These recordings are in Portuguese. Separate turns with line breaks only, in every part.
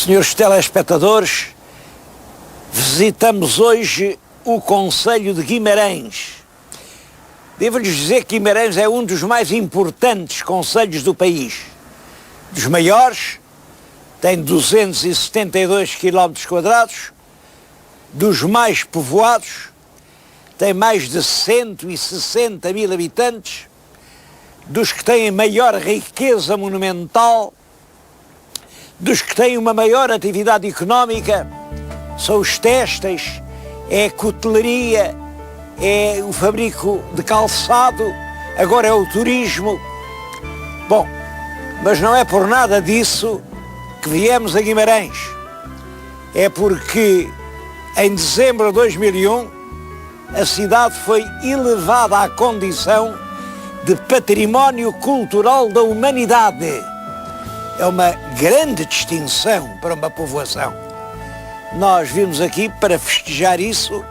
Senhores telespectadores, visitamos hoje o concelho de Guimarães. Devo-lhes dizer que Guimarães é um dos mais importantes concelhos do país. Dos maiores, tem 272 km², dos mais povoados, tem mais de 160 mil habitantes, dos que têm maior riqueza monumental, dos que têm uma maior atividade económica, são os têxteis, é a cutelaria, é o fabrico de calçado, agora é o turismo. Bom, mas não é por nada disso que viemos a Guimarães. É porque em dezembro de 2001 a cidade foi elevada à condição de património cultural da humanidade. É uma grande distinção para uma povoação. Nós vimos aqui para festejar isso,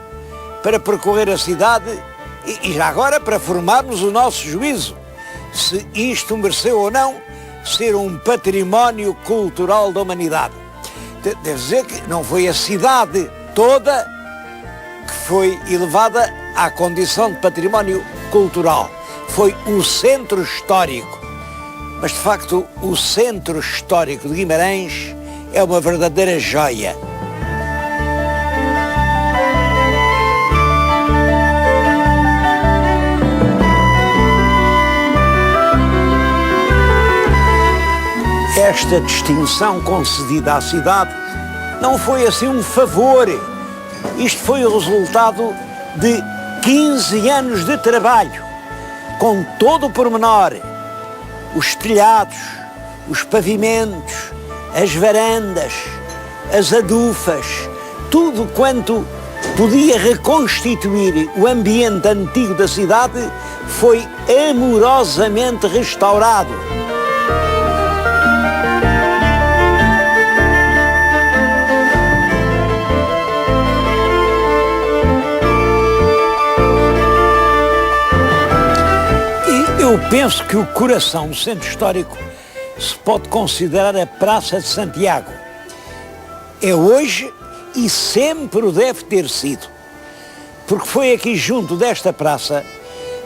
para percorrer a cidade e já agora para formarmos o nosso juízo, se isto mereceu ou não ser um património cultural da humanidade. Devo dizer que não foi a cidade toda que foi elevada à condição de património cultural, foi o centro histórico. Mas, de facto, o centro histórico de Guimarães é uma verdadeira joia. Esta distinção concedida à cidade não foi assim um favor. Isto foi o resultado de 15 anos de trabalho, com todo o pormenor. Os telhados, os pavimentos, as varandas, as adufas, tudo quanto podia reconstituir o ambiente antigo da cidade foi amorosamente restaurado. Eu penso que o coração do centro histórico se pode considerar a Praça de Santiago. É hoje e sempre o deve ter sido, porque foi aqui junto desta praça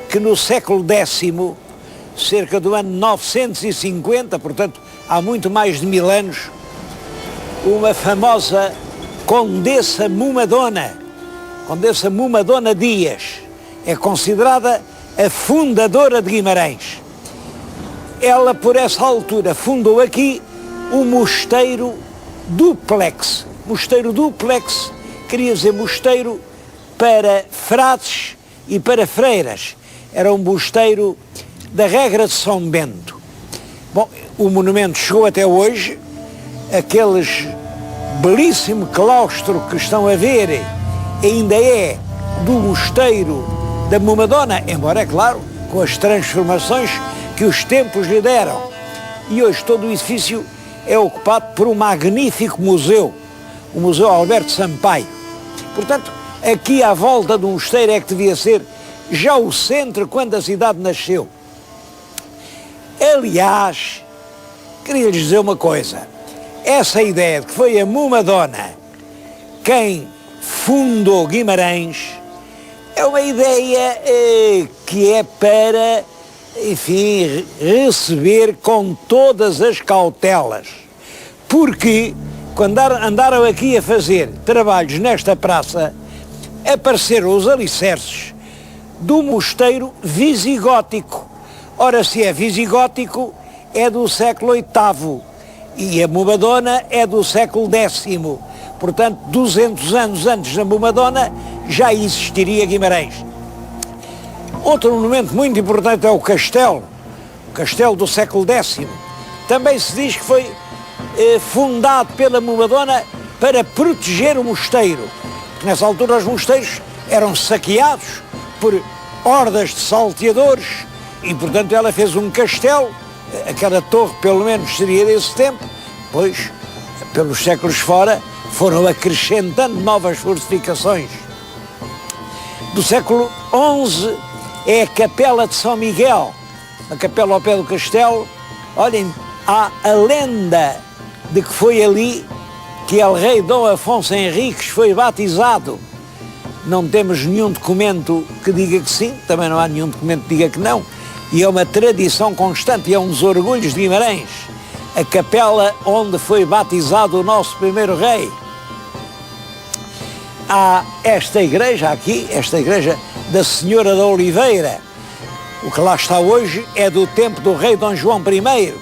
que no século X, cerca do ano 950, portanto há muito mais de 1000 anos, uma famosa Condessa Mumadona Dias, é considerada a fundadora de Guimarães. Ela, por essa altura, fundou aqui o Mosteiro Duplex. Mosteiro Duplex queria dizer mosteiro para frades e para freiras. Era um mosteiro da regra de São Bento. Bom, o monumento chegou até hoje, aqueles belíssimo claustro que estão a ver ainda é do Mosteiro da Mumadona, embora, é claro, com as transformações que os tempos lhe deram. E hoje todo o edifício é ocupado por um magnífico museu, o Museu Alberto Sampaio. Portanto, aqui à volta do mosteiro é que devia ser já o centro quando a cidade nasceu. Aliás, queria-lhes dizer uma coisa, essa ideia de que foi a Mumadona quem fundou Guimarães é uma ideia que é para, enfim, receber com todas as cautelas. Porque quando andaram aqui a fazer trabalhos nesta praça, apareceram os alicerces do mosteiro visigótico. Ora, se é visigótico, é do século VIII e a Mumadona é do século X. Portanto, 200 anos antes da Mumadona já existiria Guimarães. Outro monumento muito importante é o castelo do século X. Também se diz que foi fundado pela Mumadona para proteger o mosteiro, porque nessa altura os mosteiros eram saqueados por hordas de salteadores e, portanto, ela fez um castelo. Aquela torre, pelo menos, seria desse tempo, pois, pelos séculos fora, foram acrescentando novas fortificações. Do século XI é a Capela de São Miguel, a capela ao pé do castelo. Olhem, há a lenda de que foi ali que el rei Dom Afonso Henriques foi batizado. Não temos nenhum documento que diga que sim, também não há nenhum documento que diga que não, e é uma tradição constante, e é um dos orgulhos de Guimarães, a capela onde foi batizado o nosso primeiro rei. Há esta igreja aqui, esta igreja da Senhora da Oliveira. O que lá está hoje é do tempo do rei Dom João I.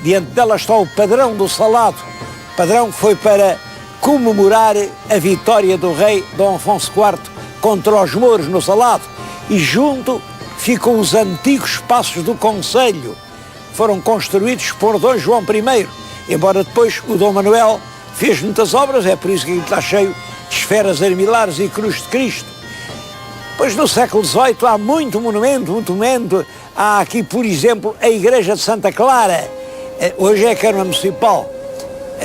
Diante dela está o padrão do Salado. O padrão foi para comemorar a vitória do rei Dom Afonso IV contra os mouros no Salado. E junto ficam os antigos passos do Conselho. Foram construídos por Dom João I. Embora depois o Dom Manuel fez muitas obras, é por isso que ele está cheio de esferas armilares e cruz de Cristo. Pois no século XVIII há muito monumento. Há aqui, por exemplo, a Igreja de Santa Clara. Hoje é a Câmara Municipal.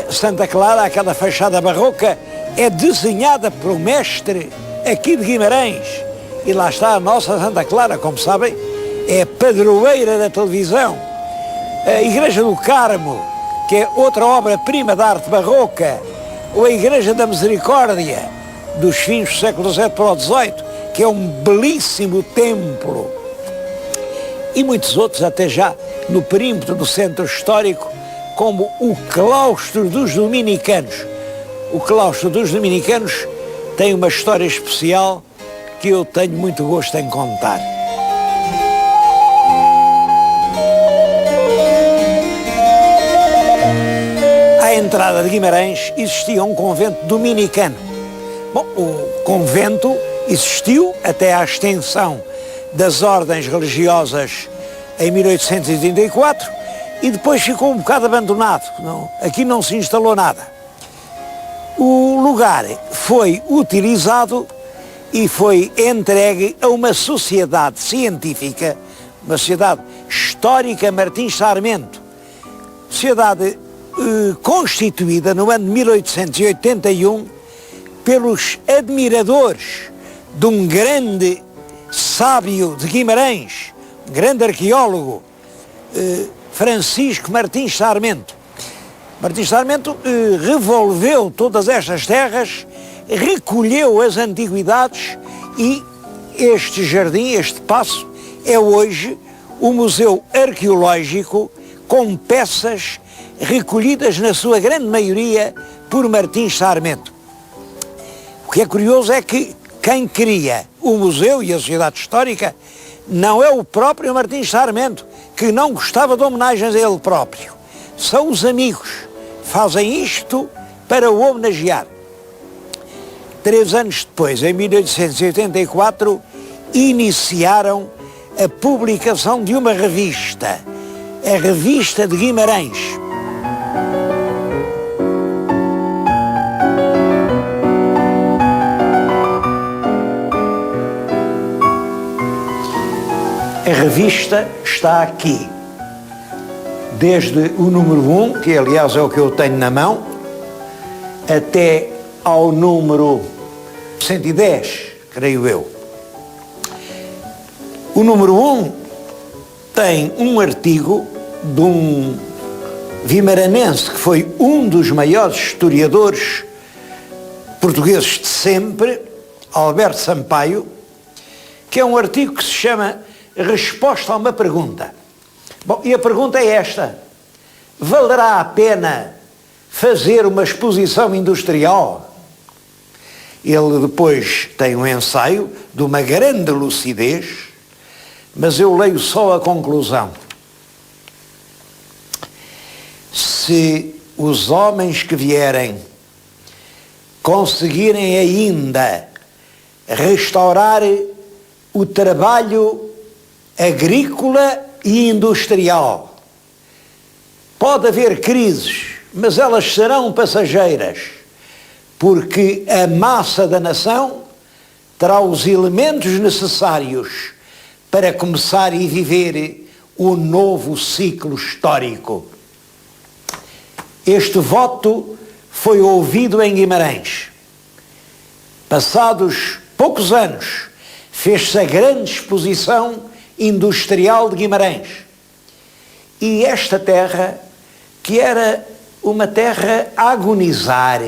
Santa Clara, aquela fachada barroca, é desenhada por um mestre aqui de Guimarães. E lá está a nossa Santa Clara, como sabem, é a padroeira da televisão. A Igreja do Carmo, que é outra obra-prima da arte barroca, ou a Igreja da Misericórdia, dos fins do século XVII para o XVIII, que é um belíssimo templo. E muitos outros, até já no perímetro do centro histórico, como o Claustro dos Dominicanos. O Claustro dos Dominicanos tem uma história especial que eu tenho muito gosto em contar. À entrada de Guimarães existia um convento dominicano. Bom, o convento existiu até à extinção das ordens religiosas em 1884 e depois ficou um bocado abandonado. Aqui não se instalou nada. O lugar foi utilizado e foi entregue a uma sociedade científica, uma sociedade histórica Martins Sarmento, sociedade constituída no ano de 1881 pelos admiradores de um grande sábio de Guimarães, um grande arqueólogo, Francisco Martins Sarmento. Martins Sarmento revolveu todas estas terras, recolheu as antiguidades e este jardim, este paço, é hoje o Museu Arqueológico com peças recolhidas na sua grande maioria por Martins Sarmento. O que é curioso é que quem cria o museu e a sociedade histórica não é o próprio Martins Sarmento, que não gostava de homenagens a ele próprio. São os amigos. Fazem isto para o homenagear. 3 anos depois, em 1884, iniciaram a publicação de uma revista, a Revista de Guimarães. A revista está aqui, desde o número 1, que aliás é o que eu tenho na mão, até ao número 110, creio eu. O número 1 tem um artigo de um vimaranense que foi um dos maiores historiadores portugueses de sempre, Alberto Sampaio, que é um artigo que se chama Resposta a uma pergunta. Bom, e a pergunta é esta: valerá a pena fazer uma exposição industrial? Ele depois tem um ensaio de uma grande lucidez, mas eu leio só a conclusão. Se os homens que vierem conseguirem ainda restaurar o trabalho agrícola e industrial, pode haver crises, mas elas serão passageiras, porque a massa da nação terá os elementos necessários para começar e viver o novo ciclo histórico. Este voto foi ouvido em Guimarães. Passados poucos anos, fez-se a grande exposição industrial de Guimarães. E esta terra, que era uma terra a agonizar,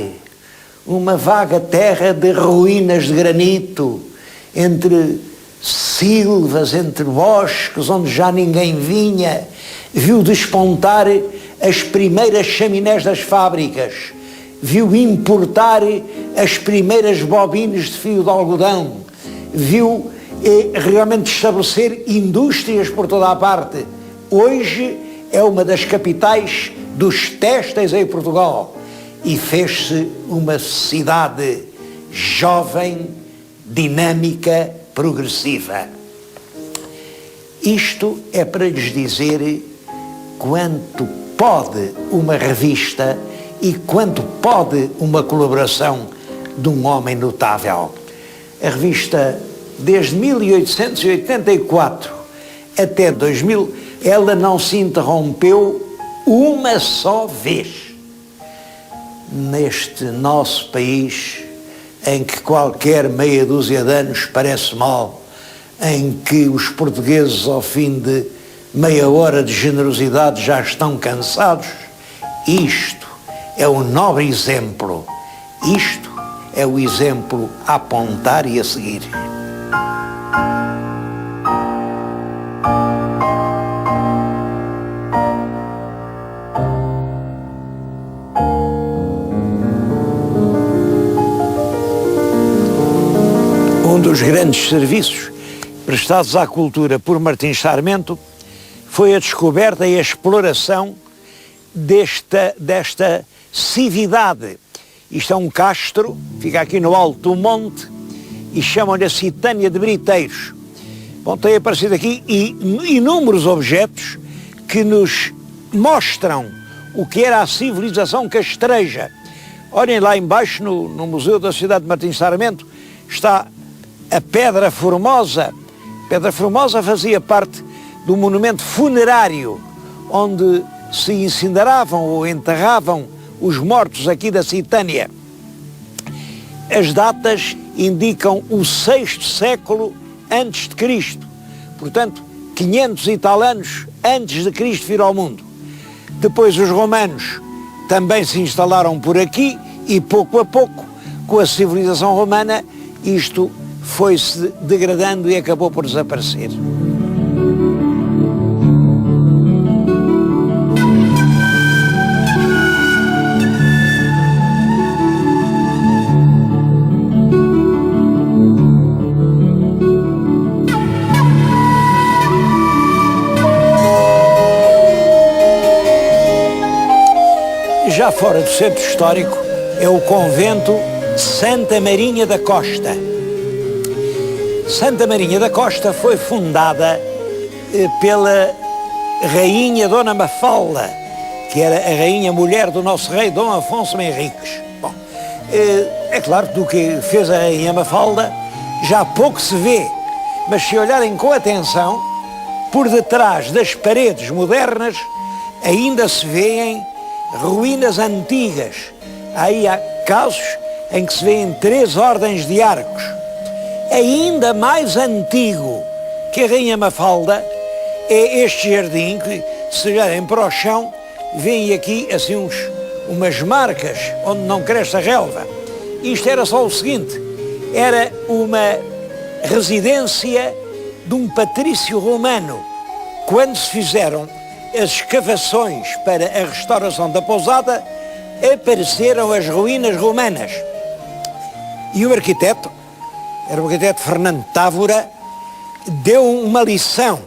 uma vaga terra de ruínas de granito, entre silvas, entre bosques, onde já ninguém vinha, viu despontar as primeiras chaminés das fábricas, viu importar as primeiras bobinas de fio de algodão, viu realmente estabelecer indústrias por toda a parte. Hoje é uma das capitais dos têxteis em Portugal e fez-se uma cidade jovem, dinâmica, progressiva. Isto é para lhes dizer quanto pode uma revista e quanto pode uma colaboração de um homem notável. A revista, desde 1884 até 2000, ela não se interrompeu uma só vez. Neste nosso país, em que qualquer meia dúzia de anos parece mal, em que os portugueses, ao fim de meia hora de generosidade, já estão cansados, isto é um nobre exemplo. Isto é o exemplo a apontar e a seguir. Um dos grandes serviços prestados à cultura por Martins Sarmento foi a descoberta e a exploração desta cividade. Isto é um castro, fica aqui no alto do monte, e chamam-lhe a Citânia de Briteiros. Bom, tem aparecido aqui inúmeros objetos que nos mostram o que era a civilização castreja. Olhem lá embaixo, no Museu da Cidade de Martins Sarmento, está a Pedra Formosa. Pedra Formosa fazia parte do monumento funerário, onde se incineravam ou enterravam os mortos aqui da Citânia. As datas indicam o 6º século antes de Cristo, portanto 500 e tal anos antes de Cristo vir ao mundo. Depois os romanos também se instalaram por aqui e pouco a pouco, com a civilização romana, isto foi-se degradando e acabou por desaparecer. Já fora do centro histórico é o convento de Santa Marinha da Costa. Santa Marinha da Costa foi fundada pela rainha Dona Mafalda, que era a rainha mulher do nosso rei Dom Afonso Henriques. Bom, é claro que do que fez a rainha Mafalda já pouco se vê, mas se olharem com atenção, por detrás das paredes modernas ainda se vêem ruínas antigas. Aí há casos em que se vêem 3 ordens de arcos. Ainda mais antigo que a rainha Mafalda é este jardim que, se olharem para o chão, veem aqui assim umas marcas onde não cresce a relva. Isto era só o seguinte: era uma residência de um patrício romano. Quando se fizeram as escavações para a restauração da pousada, apareceram as ruínas romanas. E o arquiteto, era o arquiteto Fernando Távora, deu uma lição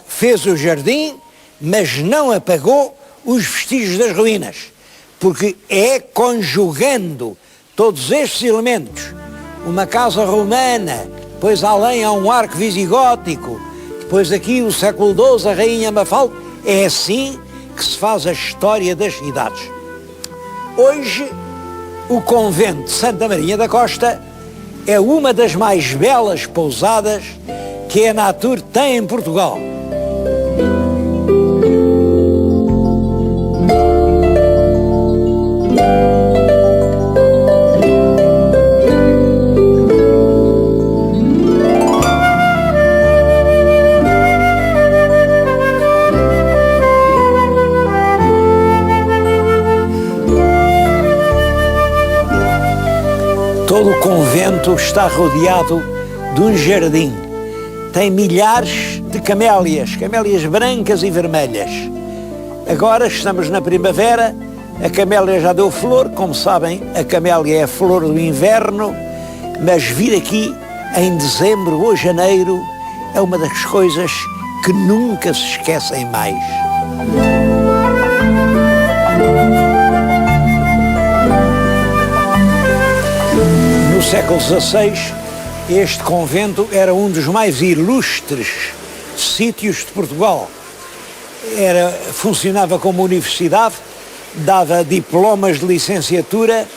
fez o jardim, mas não apagou os vestígios das ruínas, porque é conjugando todos estes elementos, uma casa romana, depois além há um arco visigótico, depois aqui o século XII, a rainha Mafalda, é assim que se faz a história das cidades. Hoje, o convento de Santa Marinha da Costa é uma das mais belas pousadas que a Natur tem em Portugal. Todo o convento está rodeado de um jardim. Tem milhares de camélias, camélias brancas e vermelhas. Agora estamos na primavera, a camélia já deu flor, como sabem, a camélia é a flor do inverno, mas vir aqui em dezembro ou janeiro é uma das coisas que nunca se esquecem mais. No século XVI, este convento era um dos mais ilustres sítios de Portugal. Funcionava como universidade, dava diplomas de licenciatura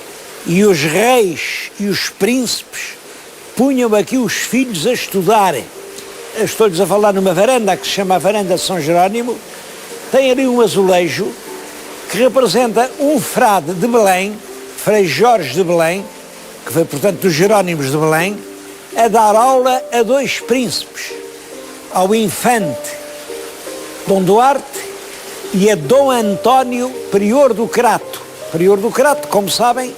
e os reis e os príncipes punham aqui os filhos a estudarem. Estou-lhes a falar numa varanda que se chama a Varanda de São Jerónimo. Tem ali um azulejo que representa um frade de Belém, Frei Jorge de Belém, que foi, portanto, dos Jerónimos de Belém, a dar aula a dois príncipes, ao infante Dom Duarte e a Dom António, prior do Crato. Prior do Crato, como sabem,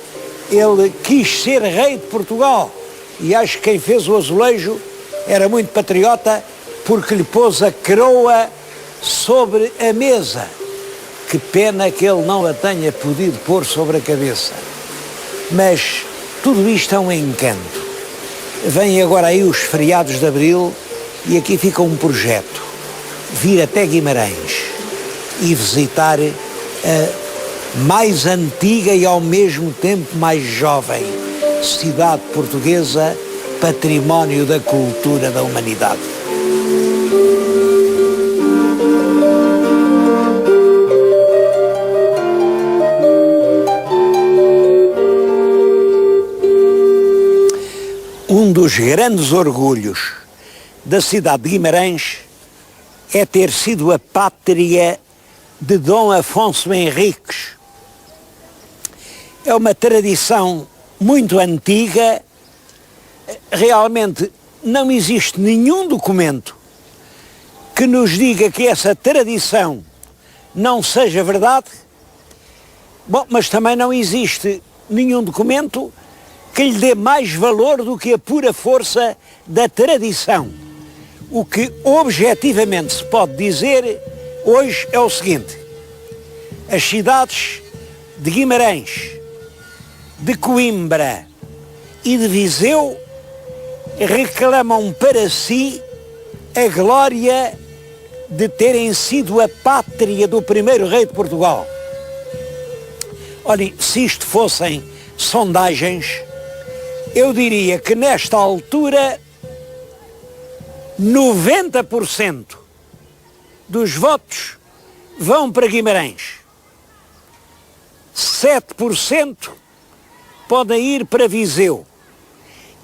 ele quis ser rei de Portugal e acho que quem fez o azulejo era muito patriota porque lhe pôs a coroa sobre a mesa. Que pena que ele não a tenha podido pôr sobre a cabeça. Mas tudo isto é um encanto. Vêm agora aí os feriados de Abril e aqui fica um projeto. Vir até Guimarães e visitar a mais antiga e ao mesmo tempo mais jovem cidade portuguesa, património da cultura da humanidade. Um dos grandes orgulhos da cidade de Guimarães é ter sido a pátria de Dom Afonso Henriques. É uma tradição muito antiga, realmente não existe nenhum documento que nos diga que essa tradição não seja verdade. Bom, mas também não existe nenhum documento que lhe dê mais valor do que a pura força da tradição. O que objetivamente se pode dizer hoje é o seguinte: as cidades de Guimarães, de Coimbra e de Viseu reclamam para si a glória de terem sido a pátria do primeiro rei de Portugal. Olhem, se isto fossem sondagens, eu diria que nesta altura 90% dos votos vão para Guimarães. 7% podem ir para Viseu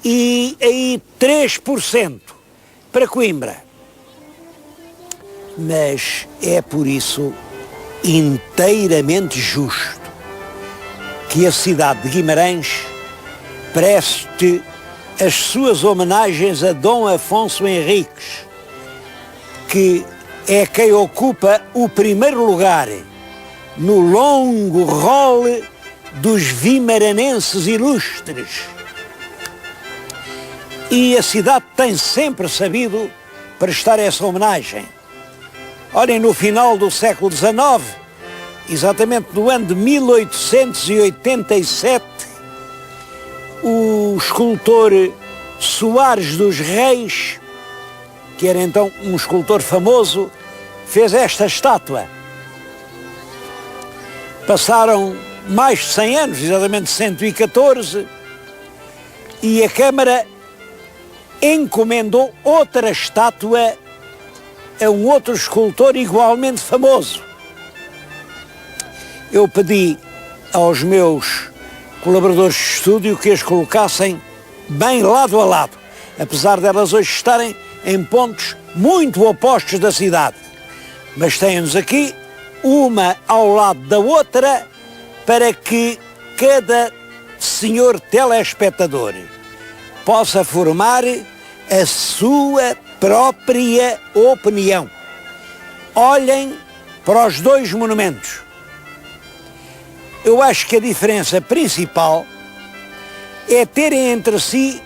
e aí 3% para Coimbra. Mas é por isso inteiramente justo que a cidade de Guimarães preste as suas homenagens a Dom Afonso Henriques, que é quem ocupa o primeiro lugar no longo rol dos vimaranenses ilustres. E a cidade tem sempre sabido prestar essa homenagem. Olhem, no final do século XIX, exatamente no ano de 1887, o escultor Soares dos Reis, que era então um escultor famoso, fez esta estátua. Passaram mais de 100 anos, exatamente 114, e a Câmara encomendou outra estátua a um outro escultor igualmente famoso. Eu pedi aos meus colaboradores de estúdio que as colocassem bem lado a lado, apesar delas hoje estarem em pontos muito opostos da cidade. Mas têm-nos aqui, uma ao lado da outra, para que cada senhor telespectador possa formar a sua própria opinião. Olhem para os dois monumentos. Eu acho que a diferença principal é terem entre si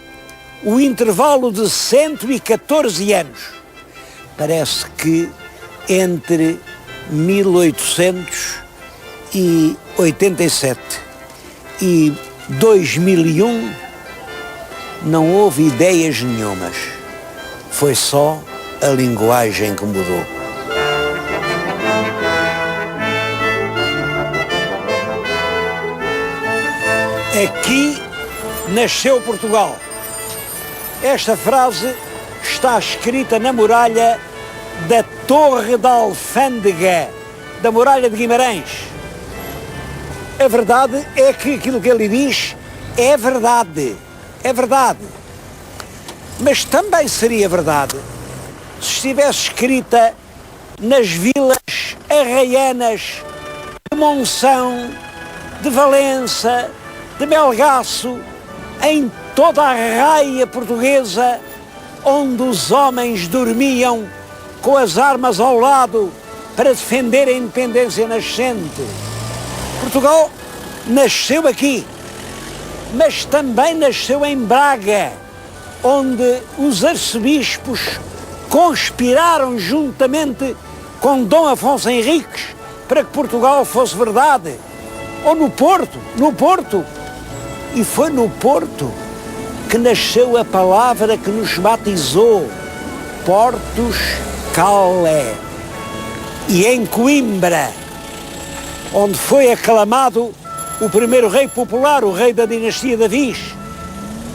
o intervalo de 114 anos. Parece que entre 1887 e 2001 não houve ideias nenhumas. Foi só a linguagem que mudou. Aqui nasceu Portugal. Esta frase está escrita na muralha da Torre da Alfândega, da muralha de Guimarães. A verdade é que aquilo que ele diz é verdade. É verdade. Mas também seria verdade se estivesse escrita nas vilas arraianas de Monção, de Valença, de Melgaço, em toda a raia portuguesa, onde os homens dormiam com as armas ao lado para defender a independência nascente. Portugal nasceu aqui, mas também nasceu em Braga, onde os arcebispos conspiraram juntamente com Dom Afonso Henriques para que Portugal fosse verdade. Ou no Porto. E foi no Porto que nasceu a palavra que nos batizou, Portus Cale. E em Coimbra, onde foi aclamado o primeiro rei popular, o rei da dinastia de Viz,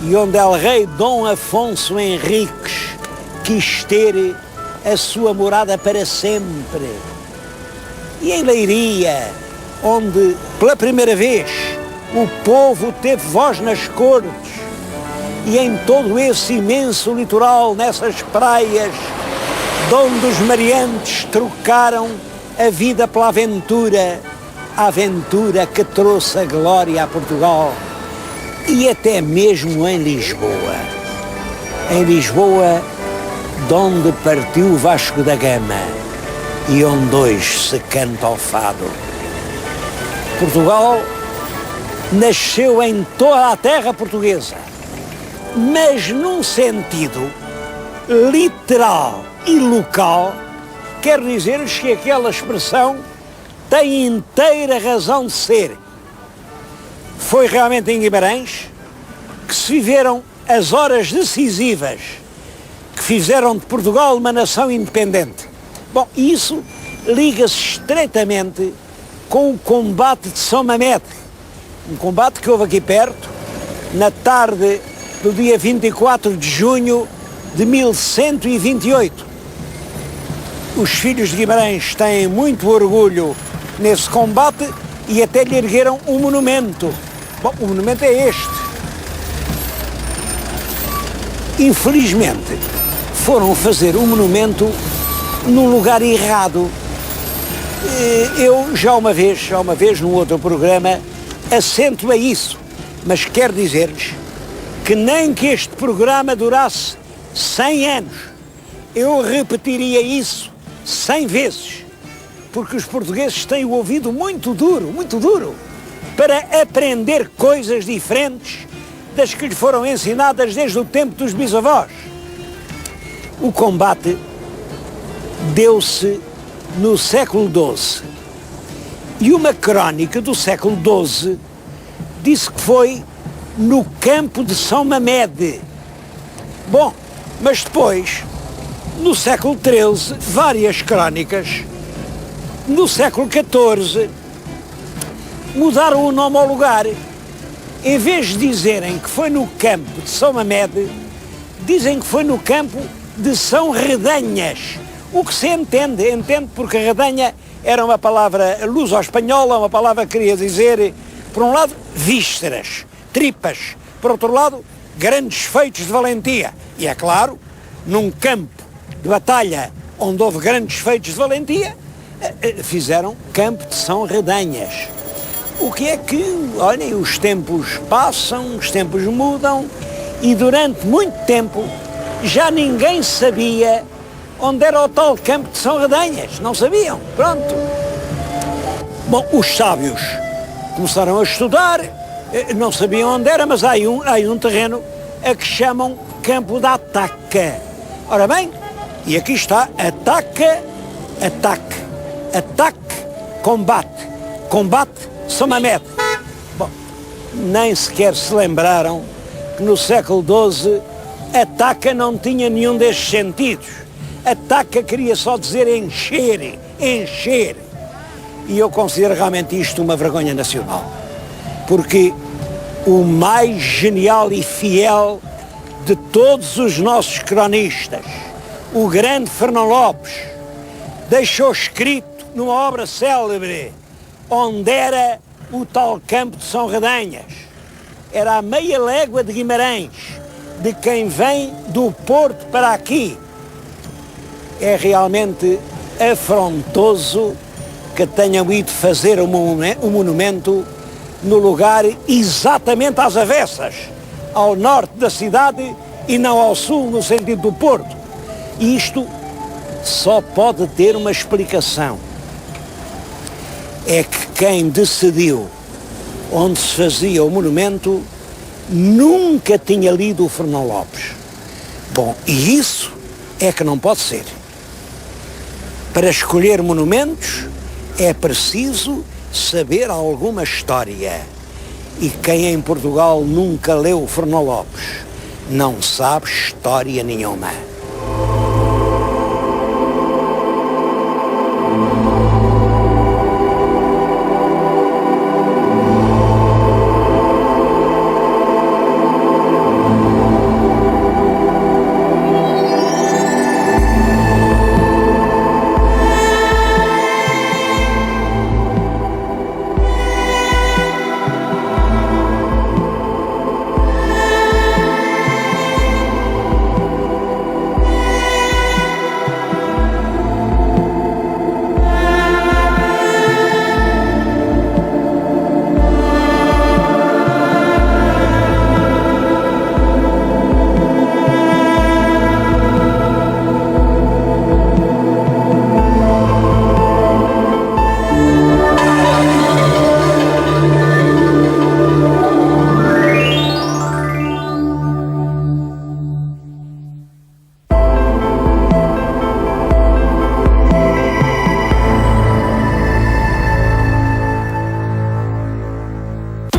e onde el rei Dom Afonso Henriques quis ter a sua morada para sempre. E em Leiria, onde pela primeira vez o povo teve voz nas cortes, e em todo esse imenso litoral, nessas praias, de onde os mariantes trocaram a vida pela aventura, a aventura que trouxe a glória a Portugal, e até mesmo em Lisboa. Em Lisboa, de onde partiu Vasco da Gama e onde hoje se canta o fado. Portugal nasceu em toda a terra portuguesa, mas num sentido literal e local. Quero dizer-vos que aquela expressão tem inteira razão de ser. Foi realmente em Guimarães que se viveram as horas decisivas que fizeram de Portugal uma nação independente. Bom, isso liga-se estreitamente com o combate de São Mamede, um combate que houve aqui perto, na tarde do dia 24 de junho de 1128. Os filhos de Guimarães têm muito orgulho nesse combate e até lhe ergueram um monumento. Bom, o monumento é este. Infelizmente, foram fazer um monumento no lugar errado. Eu já uma vez, num outro programa, acentuei isso, mas quero dizer-lhes que nem que este programa durasse 100 anos, eu repetiria isso 100 vezes, porque os portugueses têm o ouvido muito duro, para aprender coisas diferentes das que lhes foram ensinadas desde o tempo dos bisavós. O combate deu-se no século XII e uma crónica do século XII disse que foi no campo de São Mamede. Bom, mas depois, no século XIII, várias crónicas, no século XIV, mudaram o nome ao lugar. Em vez de dizerem que foi no campo de São Mamede, dizem que foi no campo de São Redanhas. O que se entende porque Redanha era uma palavra luso-espanhola, uma palavra que queria dizer, por um lado, vísceras, tripas, por outro lado, grandes feitos de valentia. E é claro, num campo de batalha onde houve grandes feitos de valentia, fizeram campo de São Redanhas. O que é que, olhem, os tempos passam, os tempos mudam, e durante muito tempo já ninguém sabia onde era o tal campo de São Redanhas. Não sabiam, pronto. Bom, os sábios começaram a estudar não sabiam onde era, mas há um terreno a que chamam Campo da Ataca. Ora bem, e aqui está, ataque, combate, São Mamede. Bom, nem sequer se lembraram que no século XII ataca não tinha nenhum destes sentidos. Ataca queria só dizer encher. E eu considero realmente isto uma vergonha nacional. Porque o mais genial e fiel de todos os nossos cronistas, o grande Fernão Lopes, deixou escrito numa obra célebre onde era o tal campo de São Redenhas. Era a meia légua de Guimarães, de quem vem do Porto para aqui. É realmente afrontoso que tenham ido fazer um monumento no lugar exatamente às avessas, ao norte da cidade e não ao sul, no sentido do Porto. E isto só pode ter uma explicação. É que quem decidiu onde se fazia o monumento nunca tinha lido o Fernão Lopes. Bom, e isso é que não pode ser. Para escolher monumentos é preciso saber alguma história. E quem em Portugal nunca leu o Fernão Lopes não sabe história nenhuma.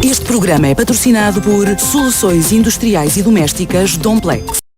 Este programa é patrocinado por Soluções Industriais e Domésticas Domplex.